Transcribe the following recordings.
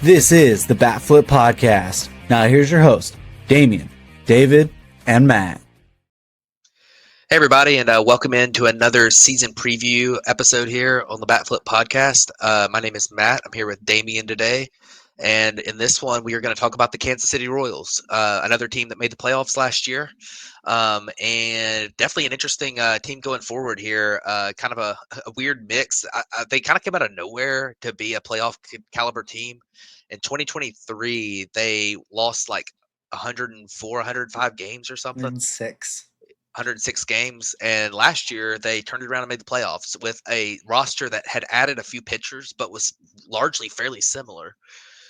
This is the Batflip Podcast. Now here's your host, Damien, David, and Matt. Hey, everybody, and welcome into another season preview episode here on the Batflip Podcast. My name is Matt. I'm here with Damien today. And in this one, we are going to talk about the Kansas City Royals, another team that made the playoffs last year. And definitely an interesting team going forward here. Kind of a weird mix. They kind of came out of nowhere to be a playoff caliber team. In 2023, they lost like 104, 105 games or something. 106. 106 games, and last year they turned it around and made the playoffs with a roster that had added a few pitchers but was largely fairly similar.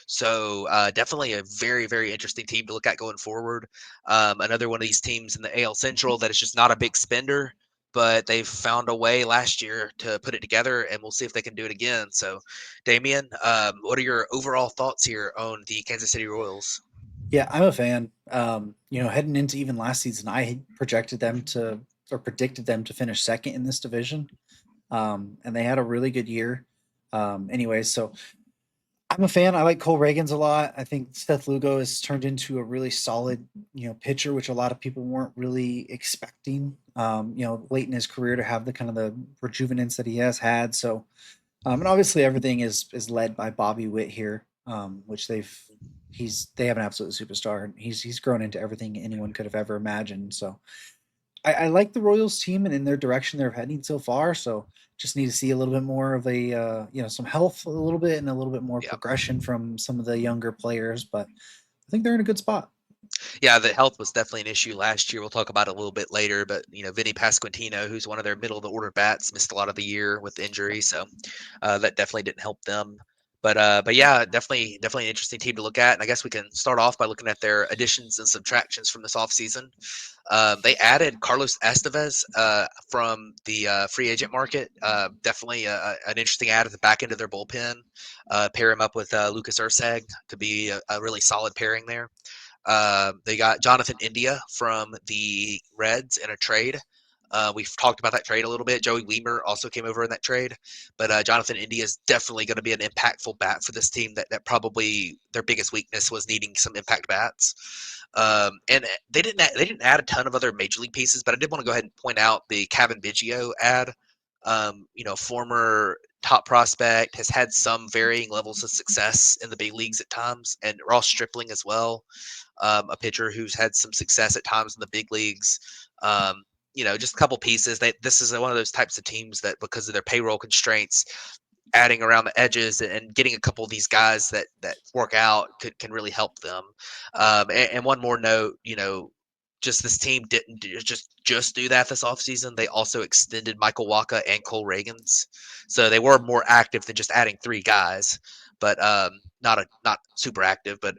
So definitely a very, very interesting team to look at going forward. Another one of these teams in the AL Central that is just not a big spender, but they've found a way last year to put it together, and we'll see if they can do it again. So, Damien, what are your overall thoughts here on the Kansas City Royals? Yeah, I'm a fan. Heading into even last season, I predicted them to finish second in this division. And they had a really good year. So I'm a fan. I like Cole Ragans a lot. I think Seth Lugo has turned into a really solid, pitcher, which a lot of people weren't really expecting, late in his career to have the kind of the rejuvenance that he has had. So, and obviously everything is led by Bobby Witt here, which they have an absolute superstar. He's grown into everything anyone could have ever imagined. So I like the Royals team and in their direction they're heading so far. So just need to see a little bit more of a some health a little bit and a little bit more progression from some of the younger players. But I think they're in a good spot. Yeah, the health was definitely an issue last year. We'll talk about it a little bit later, but Vinnie Pasquantino, who's one of their middle of the order bats, missed a lot of the year with injury, so that definitely didn't help them. But yeah, definitely an interesting team to look at. And I guess we can start off by looking at their additions and subtractions from this offseason. They added Carlos Estevez from the free agent market. Definitely an interesting add at the back end of their bullpen. Pair him up with Lucas Erceg to be a really solid pairing there. They got Jonathan India from the Reds in a trade. We've talked about that trade a little bit. Joey Weimer also came over in that trade, but Jonathan India is definitely going to be an impactful bat for this team. That probably their biggest weakness was needing some impact bats. And they didn't add a ton of other major league pieces, but I did want to go ahead and point out the Kevin Biggio ad. Former top prospect, has had some varying levels of success in the big leagues at times, and Ross Stripling as well. A pitcher who's had some success at times in the big leagues. Just a couple pieces. This is one of those types of teams that, because of their payroll constraints, adding around the edges and getting a couple of these guys that work out can really help them. And one more note, just this team didn't just do that this offseason. They also extended Michael Wacha and Cole Ragans. So they were more active than just adding three guys, but not super active. But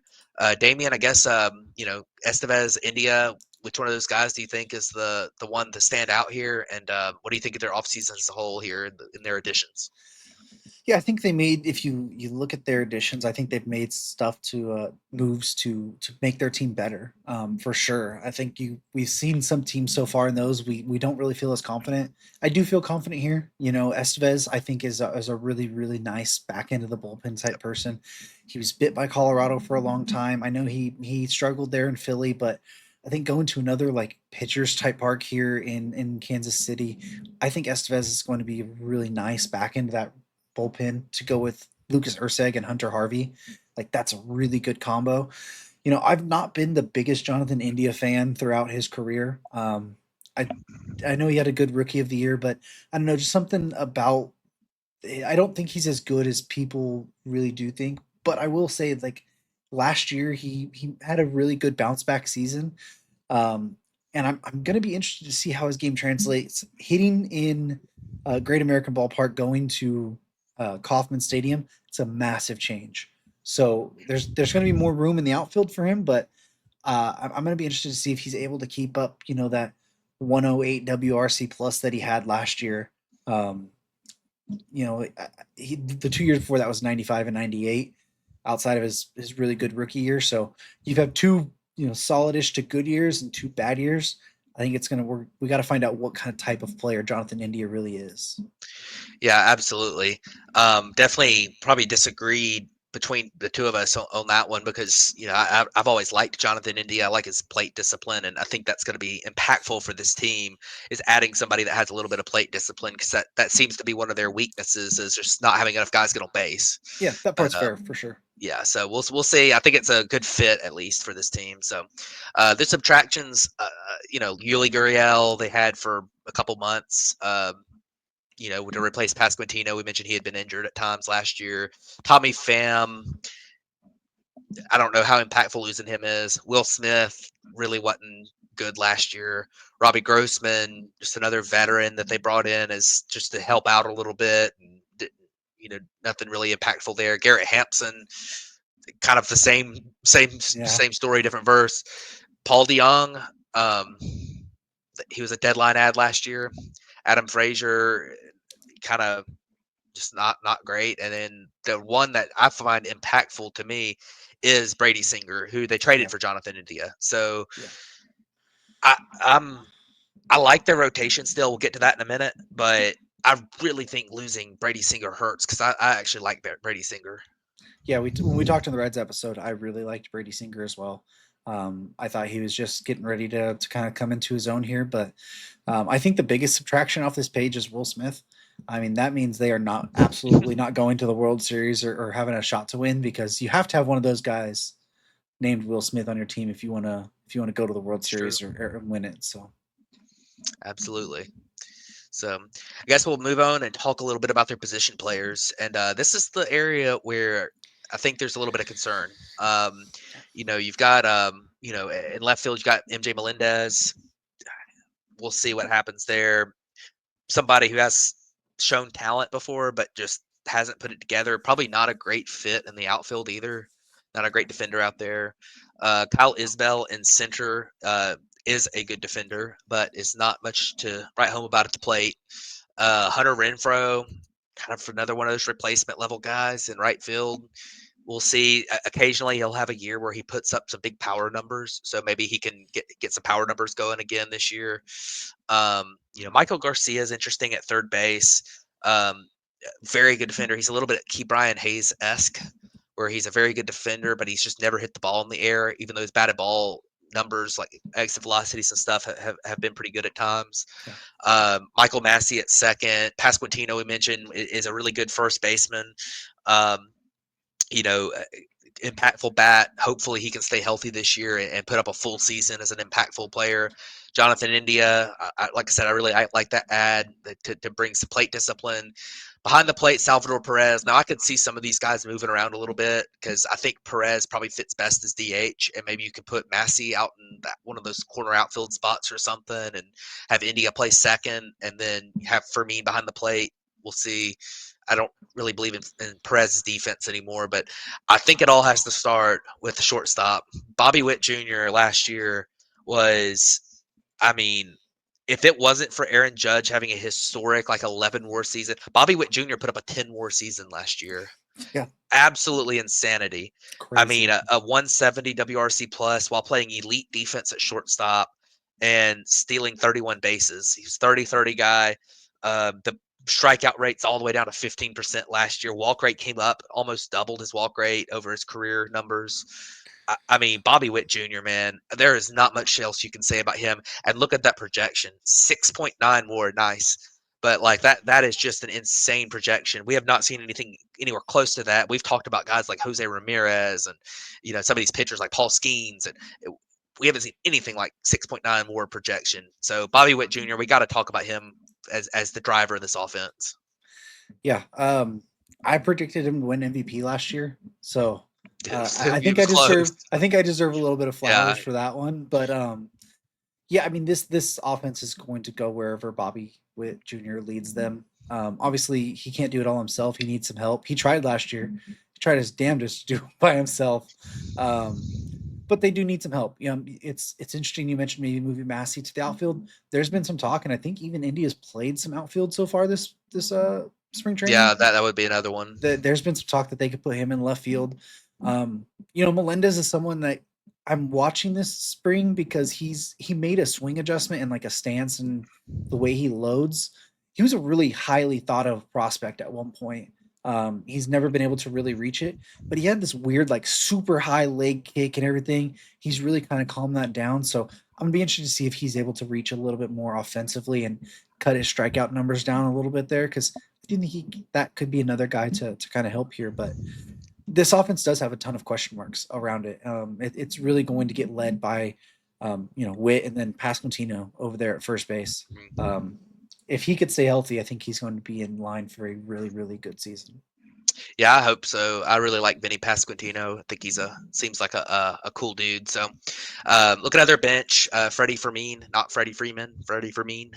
Damien, I guess, Estevez, India, which one of those guys do you think is the one to stand out here? And what do you think of their offseason as a whole here in their additions? Yeah, I think they made. If you look at their additions, I think they've made stuff to moves to make their team better. For sure, I think we've seen some teams so far in those we don't really feel as confident. I do feel confident here. Estevez I think is a really really nice back end of the bullpen type person. He was bit by Colorado for a long time. I know he struggled there in Philly, but I think going to another like pitchers type park here in Kansas City, I think Estevez is going to be a really nice back end of that bullpen to go with Lucas Erceg and Hunter Harvey. Like that's a really good combo. I've not been the biggest Jonathan India fan throughout his career. I know he had a good rookie of the year, but I don't know, just something about I don't think he's as good as people really do think. But I will say, like last year, he had a really good bounce back season. And I'm going to be interested to see how his game translates. Hitting in Great American Ballpark, going to Kauffman Stadium, it's a massive change. So there's going to be more room in the outfield for him, but I'm going to be interested to see if he's able to keep up, that 108 WRC plus that he had last year. The 2 years before that was 95 and 98 outside of his really good rookie year. So you've had two, solidish to good years and two bad years. I think it's going to work. We got to find out what kind of type of player Jonathan India really is. Yeah, absolutely. Definitely probably disagreed between the two of us on that one because I've always liked Jonathan India. I like his plate discipline, and I think that's going to be impactful for this team. Is adding somebody that has a little bit of plate discipline because that seems to be one of their weaknesses is just not having enough guys get on base. Yeah, that But part's fair for sure. yeah, so we'll see. I think it's a good fit at least for this team. So the subtractions, Yuli Gurriel they had for a couple months. To replace Pasquantino, we mentioned he had been injured at times last year. Tommy Pham, I don't know how impactful losing him is. Will Smith really wasn't good last year. Robbie Grossman, just another veteran that they brought in as just to help out a little bit. And, nothing really impactful there. Garrett Hampson, kind of the same story, different verse. Paul DeYoung, he was a deadline ad last year. Adam Frazier, kind of just not great. And then the one that I find impactful to me is Brady Singer, who they traded for Jonathan India. So I like their rotation still. We'll get to that in a minute, but I really think losing Brady Singer hurts because I actually like Brady Singer. Yeah, when we talked in the Reds episode, I really liked Brady Singer as well. I thought he was just getting ready to kind of come into his own here, but I think the biggest subtraction off this page is Will Smith. I mean, that means they are not absolutely not going to the World Series or having a shot to win because you have to have one of those guys named Will Smith on your team if you want to go to the World Series or win it. So absolutely. So I guess we'll move on and talk a little bit about their position players. And this is the area where I think there's a little bit of concern. You've got, in left field, you've got MJ Melendez. We'll see what happens there. Somebody who has shown talent before, but just hasn't put it together. Probably not a great fit in the outfield either. Not a great defender out there. Kyle Isbell in center is a good defender, but is not much to write home about at the plate. Hunter Renfroe, kind of another one of those replacement level guys in right field. We'll see. Occasionally, he'll have a year where he puts up some big power numbers, so maybe he can get some power numbers going again this year. Michael Garcia is interesting at third base. Very good defender. He's a little bit Key Brian Hayes-esque, where he's a very good defender, but he's just never hit the ball in the air, even though his batted ball numbers, like exit velocities and stuff, have been pretty good at times. Yeah. Michael Massey at second. Pasquantino, we mentioned, is a really good first baseman. Impactful bat. Hopefully he can stay healthy this year and put up a full season as an impactful player. Jonathan India, like I said, I really like that ad to bring some plate discipline. Behind the plate, Salvador Perez. Now I could see some of these guys moving around a little bit because I think Perez probably fits best as DH, and maybe you could put Massey out in one of those corner outfield spots or something, and have India play second, and then have Fermin behind the plate. We'll see. I don't really believe in Perez's defense anymore, but I think it all has to start with the shortstop. Bobby Witt Jr. last year was, if it wasn't for Aaron Judge having a historic 11 WAR season, Bobby Witt Jr. put up a 10 WAR season last year. Yeah, absolutely insanity. crazy. A 170 WRC plus while playing elite defense at shortstop and stealing 31 bases. He's 30-30 guy. The strikeout rate's all the way down to 15% last year. Walk rate came up, almost doubled his walk rate over his career numbers. Bobby Witt Jr., man, there is not much else you can say about him. And look at that projection, 6.9 WAR, nice. But that is just an insane projection. We have not seen anything anywhere close to that. We've talked about guys like Jose Ramirez and some of these pitchers like Paul Skeens, and we haven't seen anything like 6.9 WAR projection. So Bobby Witt Jr., we got to talk about him as the driver of this offense. Yeah, I predicted him to win MVP last year, so I think I deserve a little bit of flowers for that one. But this offense is going to go wherever Bobby Witt Jr. leads them. Obviously, he can't do it all himself. He needs some help. He tried last year. He tried his damnedest to do it by himself. But they do need some help. It's interesting you mentioned maybe moving Massey to the outfield. There's been some talk, and I think even India's played some outfield so far this spring training. Yeah, that would be another one. There's been some talk that they could put him in left field. Melendez is someone that I'm watching this spring because he made a swing adjustment and a stance and the way he loads. He was a really highly thought of prospect at one point. He's never been able to really reach it, but he had this weird, like super high leg kick and everything. He's really kind of calmed that down. So I'm gonna be interested to see if he's able to reach a little bit more offensively and cut his strikeout numbers down a little bit there. Because I do think that could be another guy to kind of help here. But this offense does have a ton of question marks around it. It's really going to get led by, Witt and then Pasquantino over there at first base. If he could stay healthy, I think he's going to be in line for a really, really good season. Yeah, I hope so. I really like Vinnie Pasquantino. I think seems like a cool dude. So, looking at their bench, Freddie Fermin, not Freddie Freeman, Freddie Fermin,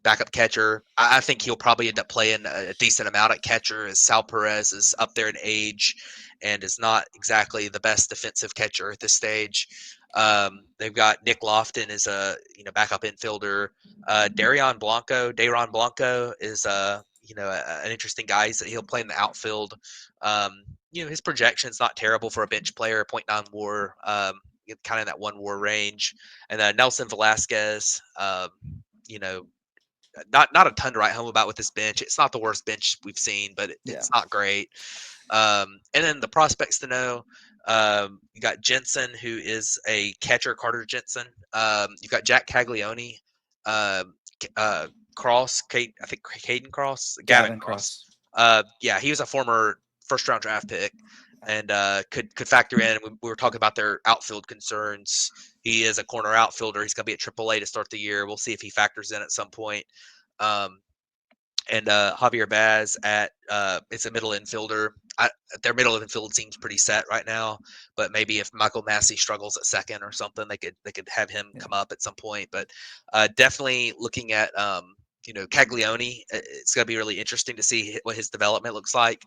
backup catcher. I think he'll probably end up playing a decent amount at catcher, as Sal Perez is up there in age and is not exactly the best defensive catcher at this stage. They've got Nick Lofton as a backup infielder. Dayron Blanco is an interesting guy. He'll play in the outfield. His projection's not terrible for a bench player, .9 WAR, kind of in that 1 WAR range. And then Nelson Velasquez, not a ton to write home about with this bench. It's not the worst bench we've seen, but it's not great. And then the prospects to know. You got Jensen, who is a catcher, Carter Jensen. You've got Jack Caglione, Cross, I think Caden Cross, Gavin Cross. He was a former first-round draft pick and could factor in. We were talking about their outfield concerns. He is a corner outfielder. He's going to be at AAA to start the year. We'll see if he factors in at some point. And Javier Baz it's a middle infielder. Their middle infield seems pretty set right now, but maybe if Michael Massey struggles at second or something, they could have him come up at some point. But definitely looking at Caglione, it's going to be really interesting to see what his development looks like.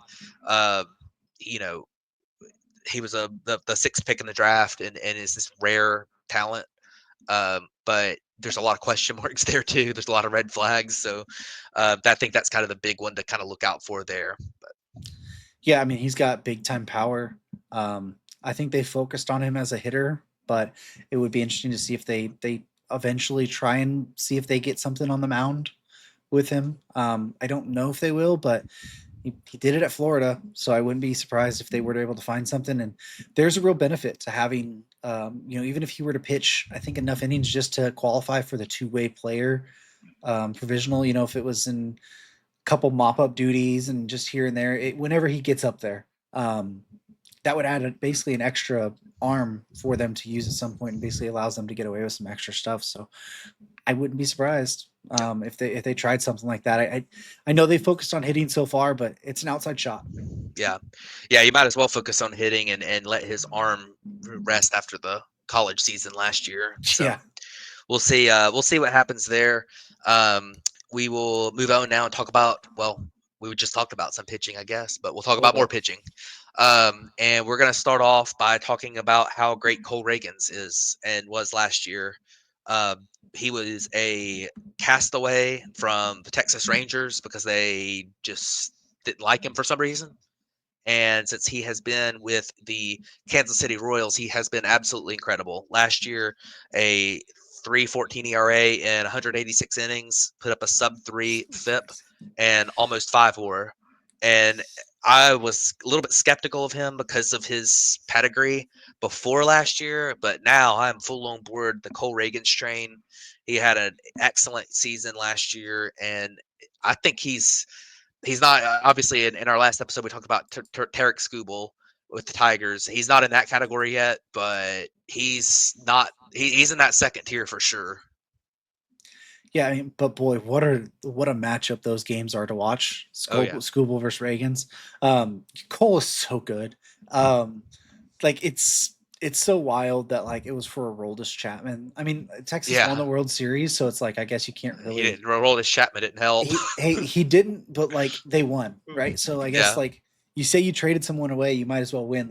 He was the sixth pick in the draft and is this rare talent. But there's a lot of question marks there too. There's a lot of red flags. So I think that's kind of the big one to kind of look out for there. But. Yeah, I mean, he's got big time power. I think they focused on him as a hitter, but it would be interesting to see if they eventually try and see if they get something on the mound with him. I don't know if they will, but he did it at Florida, so I wouldn't be surprised if they were able to find something. And there's a real benefit to having, even if he were to pitch, I think enough innings just to qualify for the two-way player provisional. If it was in a couple mop-up duties and just here and there, whenever he gets up there, that would add basically an extra arm for them to use at some point, and basically allows them to get away with some extra stuff. So I wouldn't be surprised if they tried something like that. I know they focused on hitting so far, but it's an outside shot. Yeah. You might as well focus on hitting and let his arm rest after the college season last year. So yeah, we'll see. We'll see what happens there. We will move on now and talk about. Well, we just talked about some pitching, I guess, but we'll talk about more pitching. And we're going to start off by talking about how great Cole Ragans is and was last year. He was a castaway from the Texas Rangers because they just didn't like him for some reason. And since he has been with the Kansas City Royals, he has been absolutely incredible. Last year, a 3.14 ERA in 186 innings, put up a sub-3 FIP and almost 5 WAR. And I was a little bit skeptical of him because of his pedigree before last year, but now I'm full on board the Cole Ragans train. He had an excellent season last year, and I think he's not obviously in our last episode we talked about Tarek Skubal with the Tigers. He's not in that category yet, but he's in that second tier for sure. Yeah, I mean, but boy, what a matchup those games are to watch. Skubal versus Ragans. Cole is so good. It's so wild that it was for Aroldis Chapman. I mean, Texas won the World Series, so it's I guess you can't really. Aroldis Chapman didn't help. He didn't, but they won, right? So I guess you say you traded someone away, you might as well win.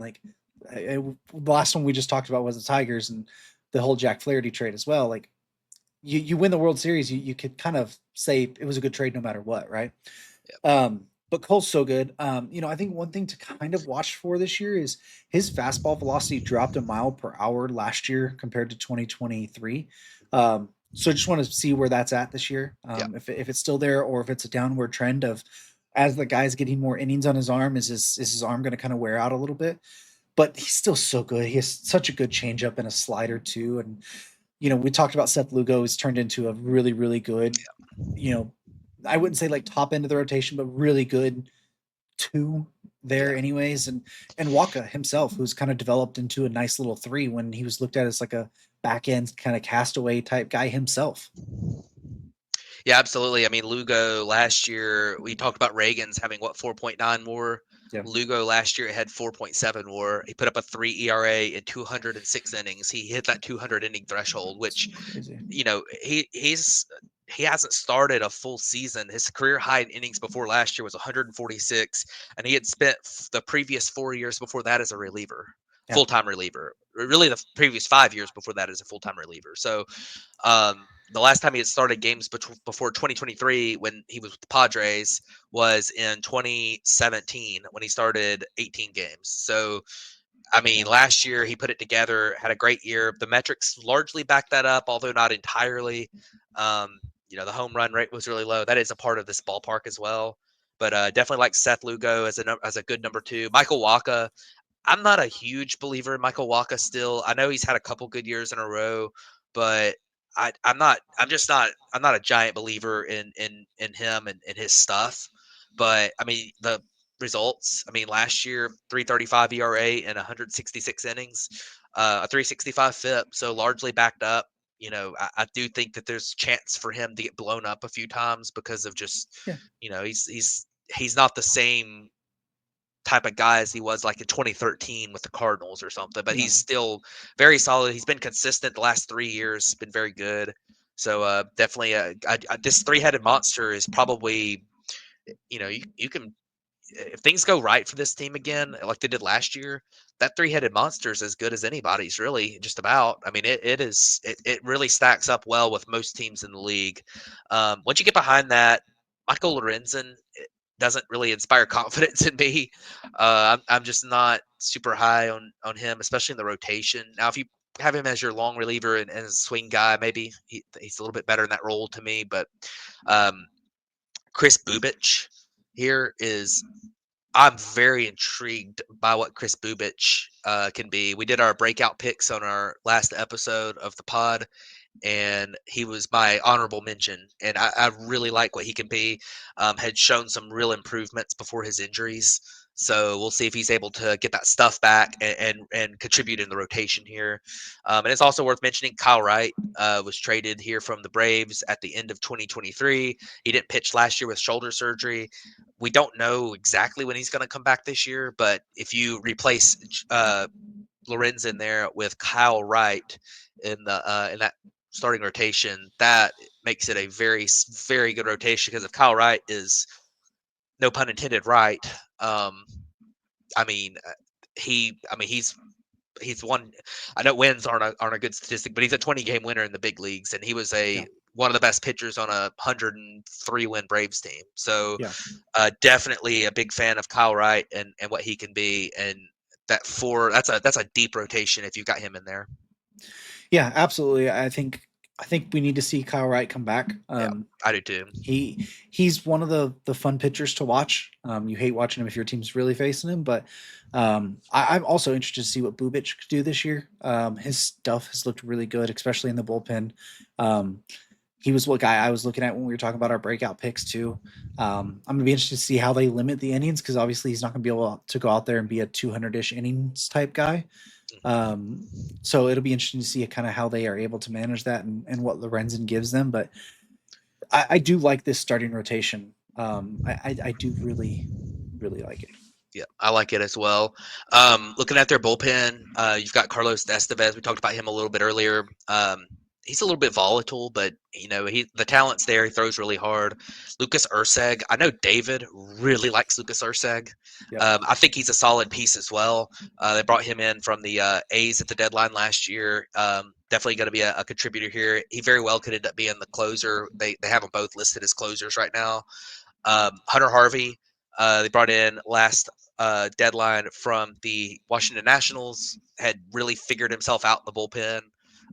The last one we just talked about was the Tigers and the whole Jack Flaherty trade as well. You win the World Series, you could kind of say it was a good trade no matter what, right? Yep. But Cole's so good. I think one thing to kind of watch for this year is his fastball velocity dropped a mile per hour last year compared to 2023. So I just want to see where that's at this year. If it's still there or if it's a downward trend of as the guy's getting more innings on his arm, is his arm going to kind of wear out a little bit? But he's still so good. He has such a good changeup and a slider too. And we talked about Seth Lugo has turned into a really, really good, I wouldn't say like top end of the rotation, but really good two Yeah. there anyways. And Wacha himself, who's kind of developed into a nice little three when he was looked at as like a back end kind of castaway type guy himself. Yeah, absolutely. I mean, Lugo last year, we talked about Ragans having 4.9 WAR. Yeah. Lugo last year had 4.7 WAR. He put up a 3 ERA in 206 innings. He hit that 200 inning threshold, which Crazy. he hasn't started a full season. His career high in innings before last year was 146, and he had spent the previous 4 years before that as a reliever, Yeah. full-time reliever. Really, the previous 5 years before that as a full-time reliever. So, the last time he had started games before 2023 when he was with the Padres was in 2017 when he started 18 games. So, I mean, Yeah. last year he put it together, had a great year. The metrics largely back that up, although not entirely. Um, the home run rate was really low. That is a part of this ballpark as well. But definitely like Seth Lugo as a good number two. Michael Wacha, I'm not a huge believer in Michael Wacha still. I know he's had a couple good years in a row, but I'm not. I'm just not. I'm not a giant believer in him and his stuff. But I mean the results. I mean last year 3.35 ERA and 166 innings, a 3.65 FIP. So largely backed up. I do think that there's chance for him to get blown up a few times because of just, Yeah. He's not the same type of guy as he was like in 2013 with the Cardinals or something, but No. he's still very solid. He's been consistent the last 3 years, been very good. So definitely, this three-headed monster is probably, you can, if things go right for this team again, like they did last year, that three-headed monster is as good as anybody's, really, just about. I mean, it really stacks up well with most teams in the league. Once you get behind that, Michael Lorenzen doesn't really inspire confidence in me. I'm just not super high on him, especially in the rotation. Now, if you have him as your long reliever and swing guy, maybe he's a little bit better in that role to me. But um, Chris Bubich here is. I'm very intrigued by what Chris Bubich can be. We did our breakout picks on our last episode of the pod, and he was my honorable mention. And I really like what he can be. Had shown some real improvements before his injuries. So we'll see if he's able to get that stuff back and contribute in the rotation here. And it's also worth mentioning Kyle Wright was traded here from the Braves at the end of 2023. He didn't pitch last year with shoulder surgery. We don't know exactly when he's going to come back this year, but if you replace Lorenz in there with Kyle Wright in that starting rotation, that makes it a very, very good rotation. Because if Kyle Wright is, no pun intended, right, I mean, he's won. I know wins aren't a good statistic, but he's a 20-game winner in the big leagues, and he was Yeah. one of the best pitchers on a 103 win Braves team. So Yeah. definitely a big fan of Kyle Wright and what he can be, and that's a deep rotation if you've got him in there. Yeah, absolutely. I think we need to see Kyle Wright come back. Yeah, I do too. He's one of the fun pitchers to watch. You hate watching him if your team's really facing him, but I'm also interested to see what Bubich could do this year. His stuff has looked really good, especially in the bullpen. He was what guy I was looking at when we were talking about our breakout picks too. I'm gonna be interested to see how they limit the innings because obviously he's not gonna be able to go out there and be a 200-ish innings type guy. So it'll be interesting to see kind of how they are able to manage that and what Lorenzen gives them. But I do like this starting rotation. I do really, really like it. Yeah, I like it as well. Looking at their bullpen, you've got Carlos Estevez. We talked about him a little bit earlier. He's a little bit volatile, but the talent's there. He throws really hard. Lucas Erceg. I know David really likes Lucas Erceg. Yep. I think he's a solid piece as well. They brought him in from the A's at the deadline last year. Definitely going to be a contributor here. He very well could end up being the closer. They have them both listed as closers right now. Hunter Harvey, they brought in last deadline from the Washington Nationals, had really figured himself out in the bullpen.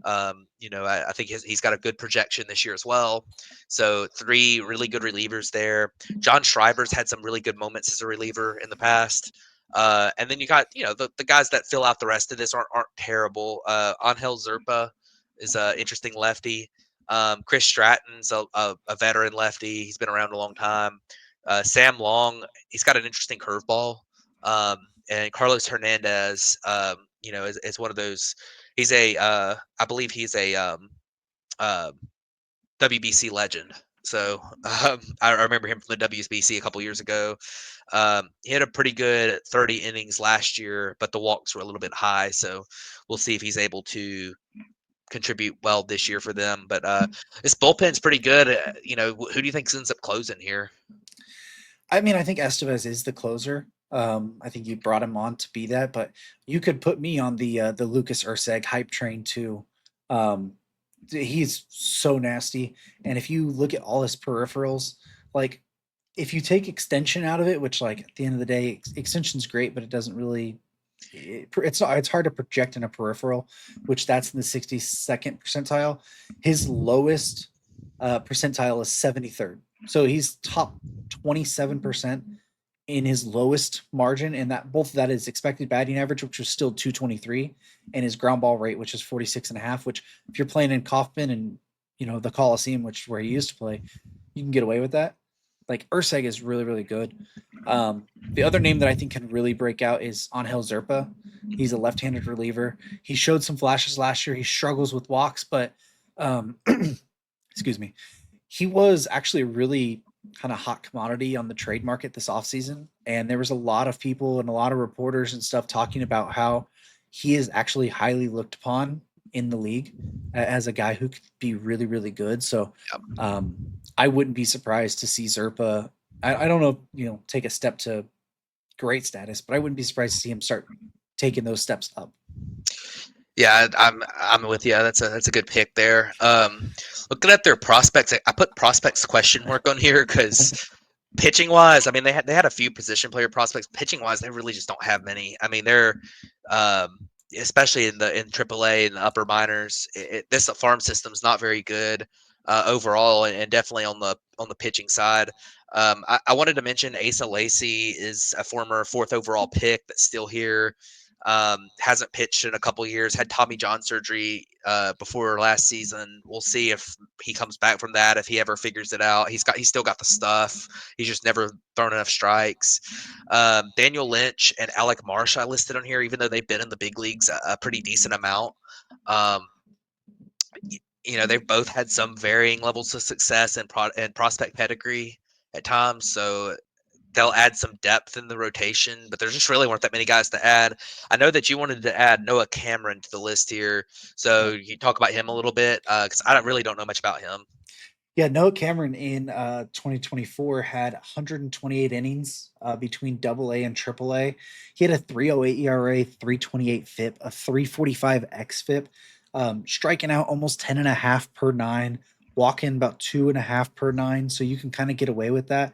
I think he's got a good projection this year as well. So 3 really good relievers there. John Schreiber's had some really good moments as a reliever in the past. And then you got, the guys that fill out the rest of this aren't terrible. Angel Zerpa is an interesting lefty. Chris Stratton's a veteran lefty. He's been around a long time. Sam Long, he's got an interesting curveball. And Carlos Hernandez, is one of those. He's I believe he's a uh, WBC legend. So I remember him from the WBC a couple years ago. He had a pretty good 30 innings last year, but the walks were a little bit high. So we'll see if he's able to contribute well this year for them. But this bullpen's pretty good. Who do you think ends up closing here? I mean, I think Estevez is the closer. I think you brought him on to be that, but you could put me on the Lucas Erceg hype train too. Um, he's so nasty, and if you look at all his peripherals, like if you take extension out of it, which like at the end of the day, extension's great, but it doesn't really. It's hard to project in a peripheral, which that's in the 62nd percentile. His lowest percentile is 73rd, so he's top 27% in his lowest margin, and that both of that is expected batting average, which was still 223, and his ground ball rate, which is 46.5. Which if you're playing in Kaufman and the Coliseum, which is where he used to play, you can get away with that. Like Erceg is really really good. The other name that I think can really break out is Angel Zerpa. He's a left-handed reliever. He showed some flashes last year. He struggles with walks, but excuse me, he was actually a really kind of hot commodity on the trade market this offseason. And there was a lot of people and a lot of reporters and stuff talking about how he is actually highly looked upon in the league as a guy who could be really, really good. So I wouldn't be surprised to see Zerpa. I don't know, take a step to great status, but I wouldn't be surprised to see him start taking those steps up. Yeah, I'm with you. That's a good pick there. Looking at their prospects, I put prospects question mark on here because pitching wise, I mean they had a few position player prospects. Pitching wise, they really just don't have many. I mean they're especially in AAA and the upper minors. This farm system's not very good overall, and definitely on the pitching side. I wanted to mention Asa Lacy is a former 4th overall pick that's still here. Hasn't pitched in a couple years, had Tommy John surgery before last season. We'll see if he comes back from that, if he ever figures it out. He's still got the stuff. He's just never thrown enough strikes. Daniel Lynch and Alec Marsh I listed on here, even though they've been in the big leagues a pretty decent amount. They've both had some varying levels of success and prospect pedigree at times. So they'll add some depth in the rotation, but there just really weren't that many guys to add. I know that you wanted to add Noah Cameron to the list here, so you talk about him a little bit because I don't know much about him. Yeah, Noah Cameron in 2024 had 128 innings between AA and AAA. He had a 3.08 ERA, 3.28 FIP, a 3.45 xFIP, striking out almost 10.5 per nine, walking about 2.5 per nine. So you can kind of get away with that.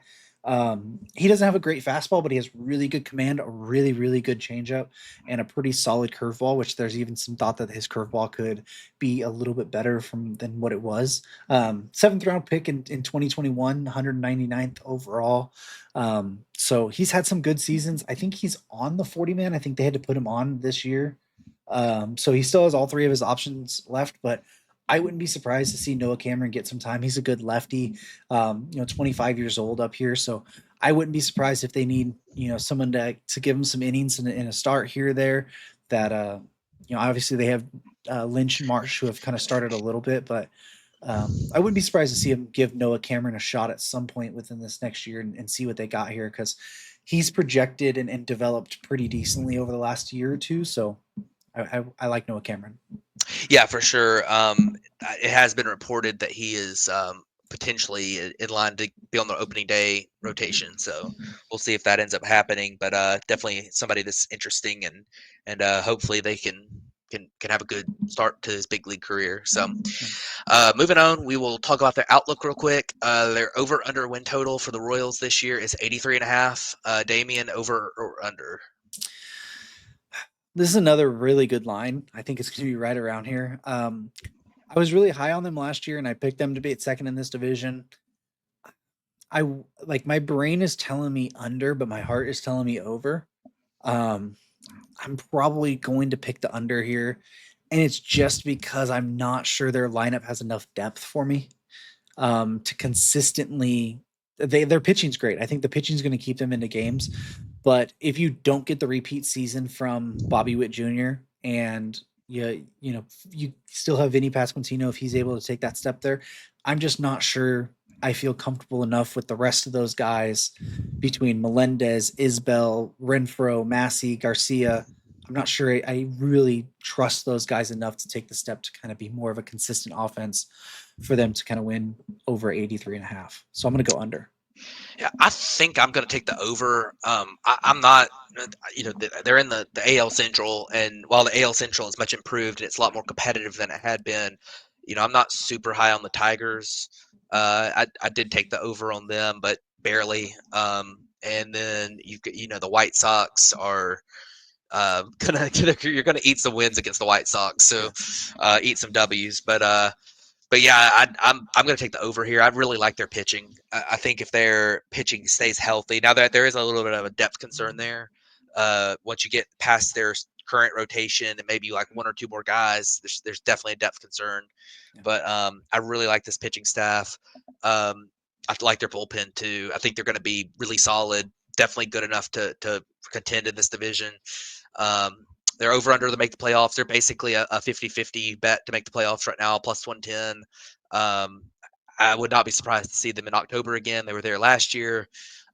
He doesn't have a great fastball, but he has really good command, a really, really good changeup, and a pretty solid curveball, which there's even some thought that his curveball could be a little bit better than what it was. 7th round pick in 2021, 199th overall. So he's had some good seasons. I think he's on the 40 man. I think they had to put him on this year. So he still has all 3 of his options left, but I wouldn't be surprised to see Noah Cameron get some time. He's a good lefty, 25 years old up here. So I wouldn't be surprised if they need, someone to give him some innings in a start here or there that, obviously they have Lynch and Marsh who have kind of started a little bit, but I wouldn't be surprised to see him give Noah Cameron a shot at some point within this next year and see what they got here. Cause he's projected and developed pretty decently over the last year or two. So I like Noah Cameron. Yeah, for sure. It has been reported that he is potentially in line to be on the opening day rotation. So we'll see if that ends up happening. But definitely somebody that's interesting, and hopefully they can have a good start to his big league career. So moving on, we will talk about their outlook real quick. Their over under win total for the Royals this year is 83.5. Damien, over or under? This is another really good line. I think it's going to be right around here. I was really high on them last year, and I picked them to be at second in this division. Like my brain is telling me under, but my heart is telling me over. Um, I'm probably going to pick the under here, and it's just because I'm not sure their lineup has enough depth for me to consistently. Their pitching's great. I think the pitching's going to keep them into games, but if you don't get the repeat season from Bobby Witt Jr. and you still have Vinnie Pasquantino if he's able to take that step there, I'm just not sure I feel comfortable enough with the rest of those guys between Melendez, Isbell, Renfro, Massey, Garcia. I'm not sure I really trust those guys enough to take the step to kind of be more of a consistent offense for them to kind of win over 83.5. So I'm going to go under. Yeah, I think I'm going to take the over. I'm not, they're in the AL Central, and while the AL Central is much improved and it's a lot more competitive than it had been, I'm not super high on the Tigers. I did take the over on them, but barely. And then the White Sox are you're gonna eat some wins against the White Sox, so eat some W's, but yeah, I'm going to take the over here. I really like their pitching. I think if their pitching stays healthy, now that there is a little bit of a depth concern there, once you get past their current rotation and maybe like one or two more guys, there's definitely a depth concern. Yeah. But I really like this pitching staff. I like their bullpen too. I think they're going to be really solid, definitely good enough to contend in this division. They're over under to make the playoffs. They're basically a 50-50 bet to make the playoffs right now, plus 110. I would not be surprised to see them in October again. They were there last year.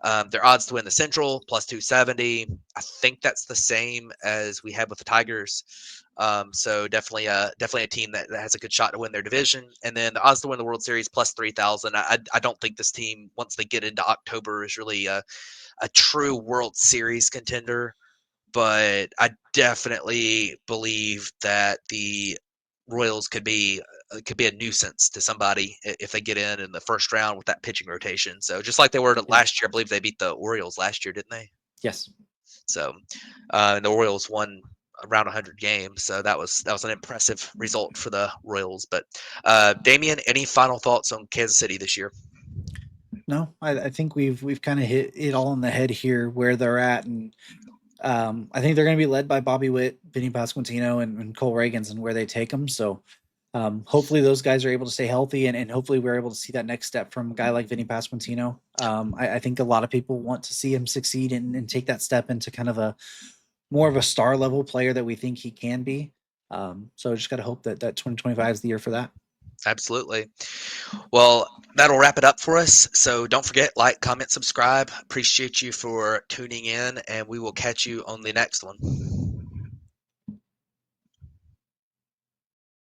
Their odds to win the Central, plus 270. I think that's the same as we had with the Tigers. So definitely a team that has a good shot to win their division. And then the odds to win the World Series, plus 3,000. I don't think this team, once they get into October, is really a true World Series contender. But I definitely believe that the Royals could be a nuisance to somebody if they get in the first round with that pitching rotation. So just like they were last year, I believe they beat the Orioles last year, didn't they? Yes. So and the Orioles won around 100 games, so that was an impressive result for the Royals. But Damien, any final thoughts on Kansas City this year? No, I think we've kind of hit it all on the head here where they're at, and I think they're going to be led by Bobby Witt, Vinnie Pasquantino, and Cole Ragans, and where they take them. So hopefully those guys are able to stay healthy, and hopefully we're able to see that next step from a guy like Vinnie Pasquantino. I think a lot of people want to see him succeed and take that step into kind of a more of a star level player that we think he can be. So just got to hope that 2025 is the year for that. Absolutely. Well, that'll wrap it up for us. So don't forget, like, comment, subscribe. Appreciate you for tuning in, and we will catch you on the next one.